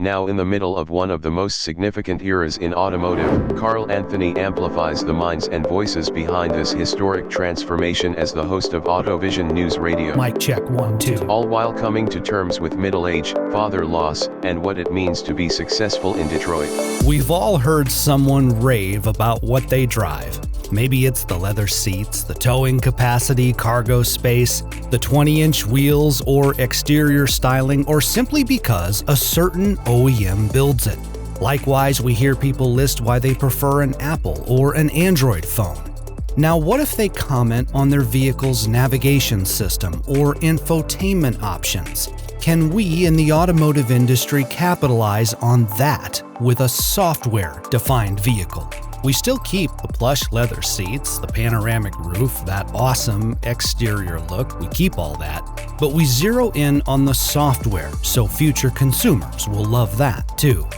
Now in the middle of one of the most significant eras in automotive, Carl Anthony amplifies the minds and voices behind this historic transformation as the host of AutoVision News Radio. Mic check 1, 2. All while coming to terms with middle age, father loss, and what it means to be successful in Detroit. We've all heard someone rave about what they drive. Maybe it's the leather seats, the towing capacity, cargo space, the 20-inch wheels, or exterior styling, or simply because a certain OEM builds it. Likewise, we hear people list why they prefer an Apple or an Android phone. Now, what if they comment on their vehicle's navigation system or infotainment options? Can we in the automotive industry capitalize on that with a software-defined vehicle? We still keep the plush leather seats, the panoramic roof, that awesome exterior look, we keep all that, but we zero in on the software so future consumers will love that too.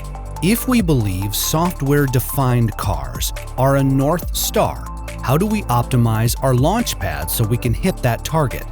If we believe software-defined cars are a North Star, how do we optimize our launch pad so we can hit that target?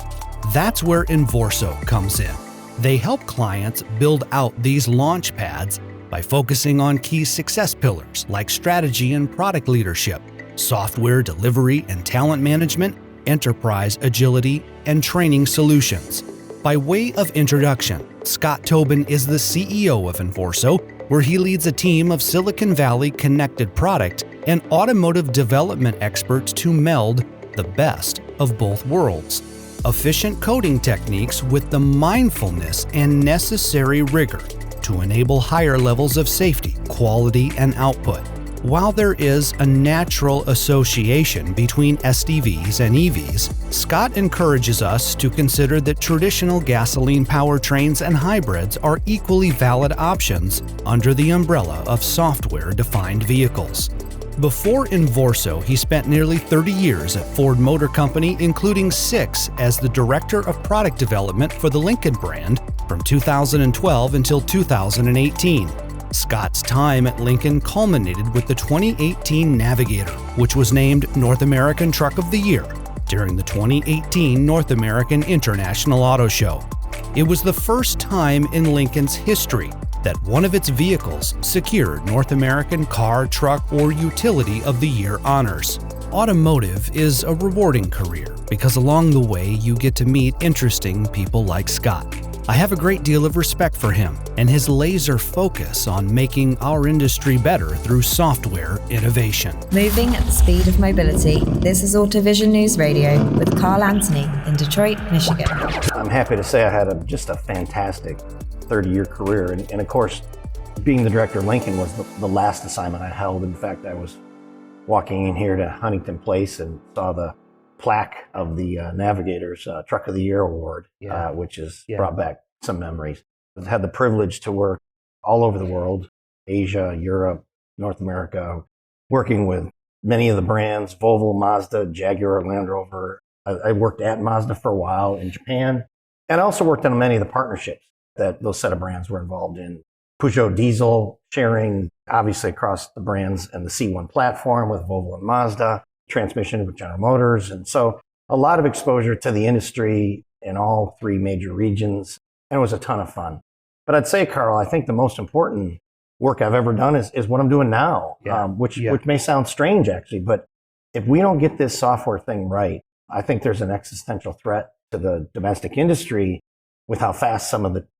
That's where Envorso comes in. They help clients build out these launch pads by focusing on key success pillars like strategy and product leadership, software delivery and talent management, enterprise agility, and training solutions. By way of introduction, Scott Tobin is the CEO of Envorso, where he leads a team of Silicon Valley connected product and automotive development experts to meld the best of both worlds. Efficient coding techniques with the mindfulness and necessary rigor to enable higher levels of safety, quality, and output. While there is a natural association between SDVs and EVs, Scott encourages us to consider that traditional gasoline powertrains and hybrids are equally valid options under the umbrella of software-defined vehicles. Before Envorso, he spent nearly 30 years at Ford Motor Company, including 6 as the Director of Product Development for the Lincoln brand from 2012 until 2018. Scott's time at Lincoln culminated with the 2018 Navigator, which was named North American Truck of the Year during the 2018 North American International Auto Show. It was the first time in Lincoln's history that one of its vehicles secured North American Car, Truck, or Utility of the Year honors. Automotive is a rewarding career because along the way you get to meet interesting people like Scott. I have a great deal of respect for him and his laser focus on making our industry better through software innovation. Moving at the speed of mobility, this is AutoVision News Radio with Carl Anthony in Detroit, Michigan. I'm happy to say I had just a fantastic 30-year career. And of course, being the director of Lincoln was the last assignment I held. In fact, I was walking in here to Huntington Place and saw the plaque of the Navigator's Truck of the Year Award, which has brought back some memories. I've had the privilege to work all over the world, Asia, Europe, North America, working with many of the brands, Volvo, Mazda, Jaguar, Land Rover. I worked at Mazda for a while in Japan, and I also worked on many of the partnerships that those set of brands were involved in. Peugeot Diesel, sharing obviously across the brands and the C1 platform with Volvo and Mazda, transmission with General Motors. And so a lot of exposure to the industry in all 3 major regions. And it was a ton of fun. But I'd say, Carl, I think the most important work I've ever done is what I'm doing now, which may sound strange actually, but if we don't get this software thing right, I think there's an existential threat to the domestic industry with how fast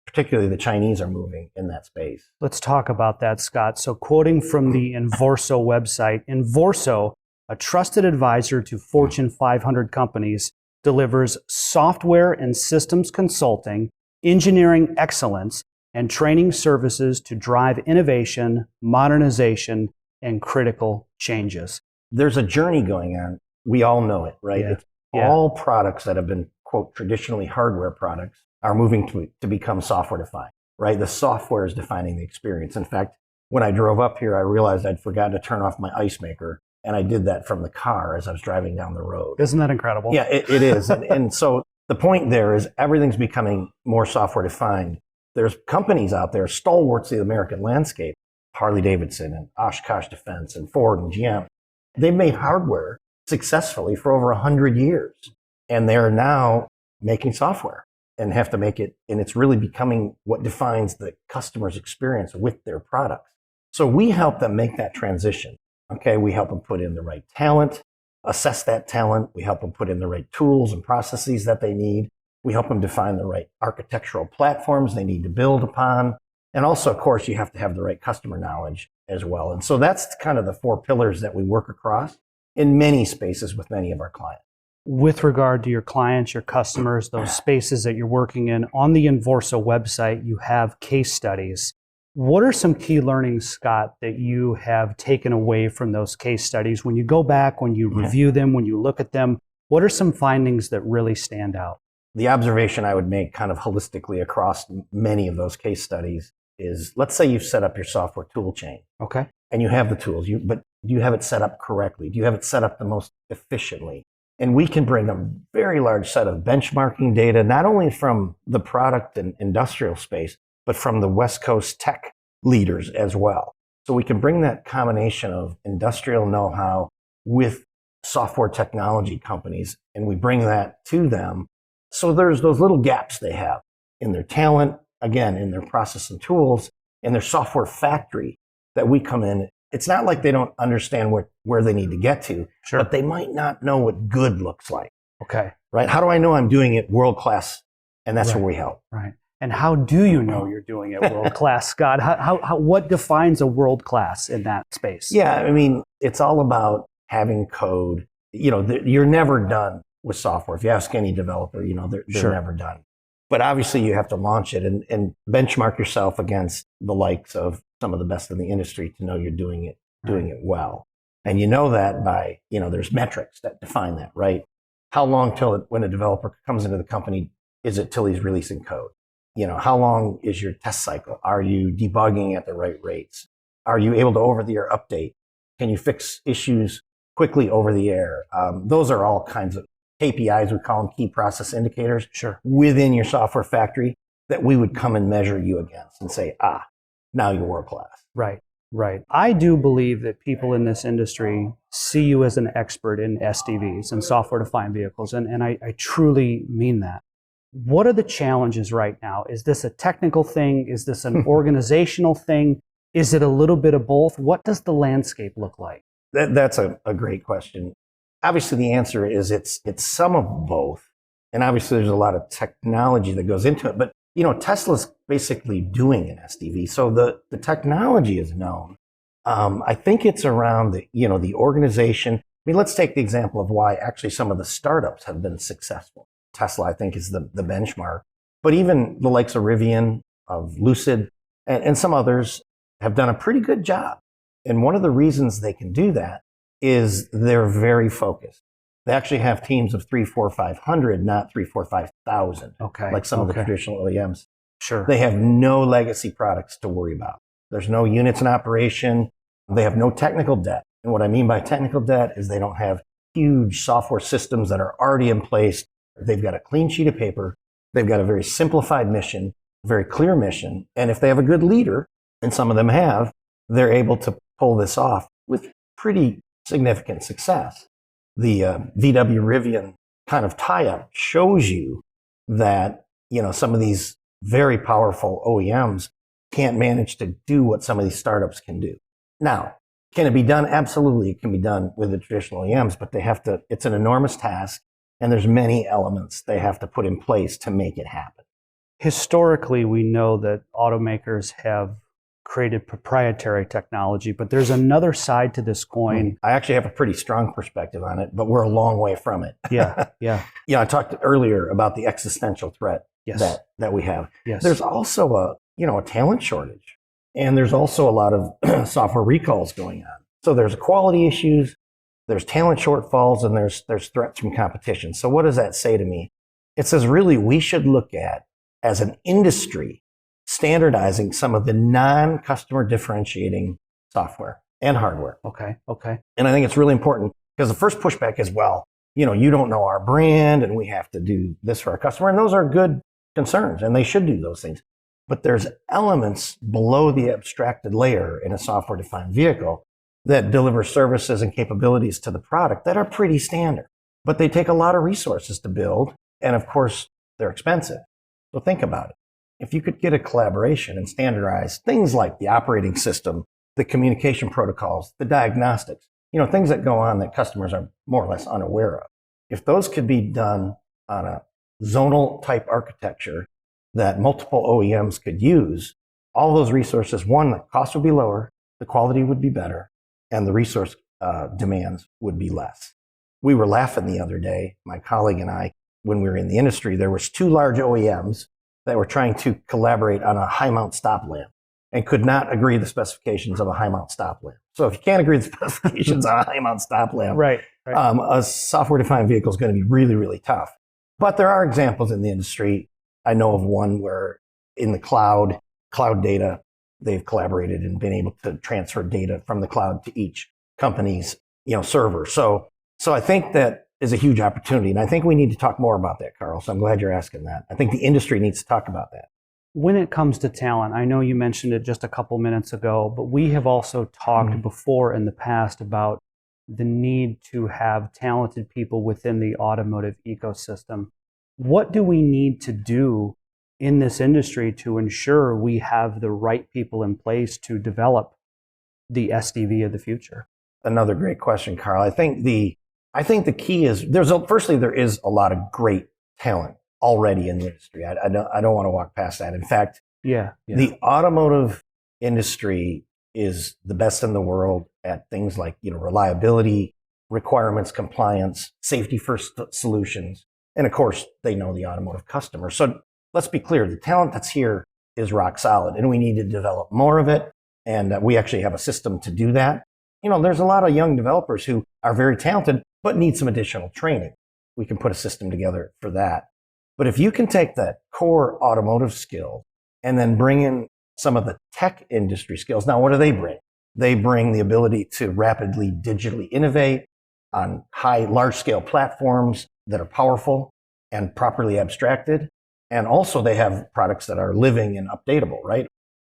particularly the Chinese are moving in that space. Let's talk about that, Scott. So quoting from the Envorso website, Envorso, a trusted advisor to Fortune 500 companies, delivers software and systems consulting, engineering excellence, and training services to drive innovation, modernization, and critical changes. There's a journey going on. We all know it, right? It's all products that have been, quote, traditionally hardware products are moving to become software defined, right? The software is defining the experience. In fact, when I drove up here, I realized I'd forgotten to turn off my ice maker. And I did that from the car as I was driving down the road. Isn't that incredible? Yeah, it is. And so the point there is everything's becoming more software defined. There's companies out there, stalwarts of the American landscape, Harley-Davidson and Oshkosh Defense and Ford and GM. They've made hardware successfully for over 100 years. And they're now making software. and have to make it, and it's really becoming what defines the customer's experience with their products. So we help them make that transition. Okay, we help them put in the right talent, assess that talent. We help them put in the right tools and processes that they need. We help them define the right architectural platforms they need to build upon. And also, of course, you have to have the right customer knowledge as well. And so that's kind of the 4 pillars that we work across in many spaces with many of our clients. With regard to your clients, your customers, those spaces that you're working in, on the Envorso website, you have case studies. What are some key learnings, Scott, that you have taken away from those case studies? When you go back, when you review them, when you look at them, what are some findings that really stand out? The observation I would make kind of holistically across many of those case studies is, let's say you've set up your software tool chain. Okay. And you have the tools, but do you have it set up correctly? Do you have it set up the most efficiently? And we can bring a very large set of benchmarking data, not only from the product and industrial space, but from the West Coast tech leaders as well. So we can bring that combination of industrial know-how with software technology companies, and we bring that to them. So there's those little gaps they have in their talent, again, in their process and tools, in their software factory that we come in. It's not like they don't understand where they need to get to, but they might not know what good looks like. Okay. Right? How do I know I'm doing it world class? And that's where we help. Right. And how do you know you're doing it world class, Scott? What defines a world class in that space? Yeah, I mean, it's all about having code. You know, you're never done with software. If you ask any developer, you know, they're never done. But obviously you have to launch it and benchmark yourself against the likes of some of the best in the industry to know you're doing it well. And you know that by, you know, there's metrics that define that, right? How long when a developer comes into the company, is it till he's releasing code? You know, how long is your test cycle? Are you debugging at the right rates? Are you able to over the air update? Can you fix issues quickly over the air? Those are all kinds of KPIs, we call them key process indicators, within your software factory that we would come and measure you against and say, now you're world class. Right, right. I do believe that people in this industry see you as an expert in SDVs and software-defined vehicles, and I truly mean that. What are the challenges right now? Is this a technical thing? Is this an organizational thing? Is it a little bit of both? What does the landscape look like? That's a great question. Obviously, the answer is it's some of both. And obviously, there's a lot of technology that goes into it. But, you know, Tesla's basically doing an SDV. So the technology is known. I think it's around the organization. I mean, let's take the example of why actually some of the startups have been successful. Tesla, I think, is the benchmark. But even the likes of Rivian, of Lucid, and some others have done a pretty good job. And one of the reasons they can do that is they're very focused. They actually have teams of 3, 4, 500, not 3, 4, 5,000. Okay. Like some of the traditional OEMs. Sure. They have no legacy products to worry about. There's no units in operation. They have no technical debt. And what I mean by technical debt is they don't have huge software systems that are already in place. They've got a clean sheet of paper. They've got a very simplified mission, very clear mission. And if they have a good leader, and some of them have, they're able to pull this off with pretty significant success. The VW Rivian kind of tie-up shows you that, you know, some of these very powerful OEMs can't manage to do what some of these startups can do. Now, can it be done? Absolutely, it can be done with the traditional OEMs, but it's an enormous task, and there's many elements they have to put in place to make it happen. Historically, we know that automakers have created proprietary technology, but there's another side to this coin. I actually have a pretty strong perspective on it, but we're a long way from it. Yeah. I talked earlier about the existential threat that we have. Yes. There's also a talent shortage, and there's also a lot of software recalls going on. So there's quality issues, there's talent shortfalls, and there's threats from competition. So what does that say to me? It says really we should look at, as an industry, standardizing some of the non-customer differentiating software and hardware. Okay. And I think it's really important because the first pushback is, well, you don't know our brand and we have to do this for our customer. And those are good concerns and they should do those things. But there's elements below the abstracted layer in a software-defined vehicle that deliver services and capabilities to the product that are pretty standard. But they take a lot of resources to build. And of course, they're expensive. So think about it. If you could get a collaboration and standardize things like the operating system, the communication protocols, the diagnostics, things that go on that customers are more or less unaware of. If those could be done on a zonal type architecture that multiple OEMs could use, all those resources, one, the cost would be lower, the quality would be better, and the resource demands would be less. We were laughing the other day, my colleague and I, when we were in the industry, there was 2 large OEMs that were trying to collaborate on a high mount stop lamp and could not agree the specifications of a high mount stop lamp. So if you can't agree the specifications on a high mount stop lamp, right. A software defined vehicle is going to be really, really tough. But there are examples in the industry. I know of one where in the cloud data, they've collaborated and been able to transfer data from the cloud to each company's server. So I think that is a huge opportunity. And I think we need to talk more about that, Carl. So I'm glad you're asking that. I think the industry needs to talk about that. When it comes to talent, I know you mentioned it just a couple minutes ago, but we have also talked before in the past about the need to have talented people within the automotive ecosystem. What do we need to do in this industry to ensure we have the right people in place to develop the SDV of the future? Another great question, Carl. I think the key is firstly, there is a lot of great talent already in the industry. I don't want to walk past that. In fact, the automotive industry is the best in the world at things like reliability, requirements, compliance, safety first solutions, and of course, they know the automotive customer. So let's be clear: the talent that's here is rock solid, and we need to develop more of it. And we actually have a system to do that. There's a lot of young developers who are very talented, but need some additional training. We can put a system together for that. But if you can take that core automotive skill and then bring in some of the tech industry skills, now what do they bring? They bring the ability to rapidly digitally innovate on large scale platforms that are powerful and properly abstracted. And also they have products that are living and updatable, right?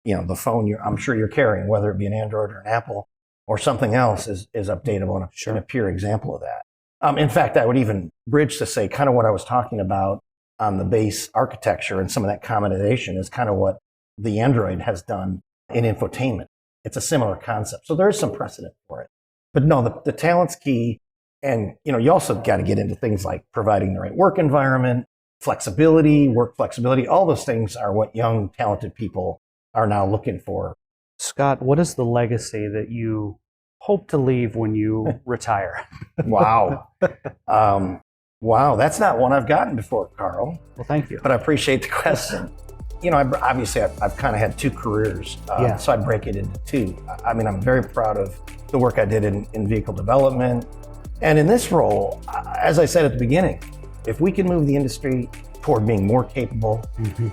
The phone I'm sure you're carrying, whether it be an Android or an Apple or something else, is updatable and a pure example of that. In fact, I would even bridge to say kind of what I was talking about on the base architecture and some of that commoditization is kind of what the Android has done in infotainment. It's a similar concept. So there is some precedent for it. But no, the talent's key. And, you also got to get into things like providing the right work environment, flexibility, work flexibility. All those things are what young, talented people are now looking for. Scott, what is the legacy that you hope to leave when you retire? Wow. Wow, that's not one I've gotten before, Carl. Well, thank you. But I appreciate the question. I've kind of had 2 careers, so I break it into 2. I'm very proud of the work I did in vehicle development. And in this role, as I said at the beginning, if we can move the industry toward being more capable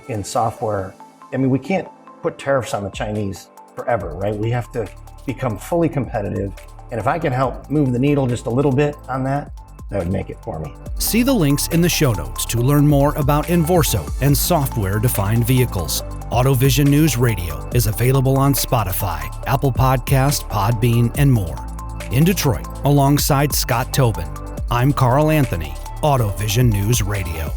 in software, we can't put tariffs on the Chinese forever, right? We have to become fully competitive. And if I can help move the needle just a little bit on that would make it for me. See the links in the show notes to learn more about Envorso and software-defined vehicles. AutoVision News Radio is available on Spotify, Apple Podcast, Podbean, and more. In Detroit, alongside Scott Tobin, I'm Carl Anthony, AutoVision News Radio.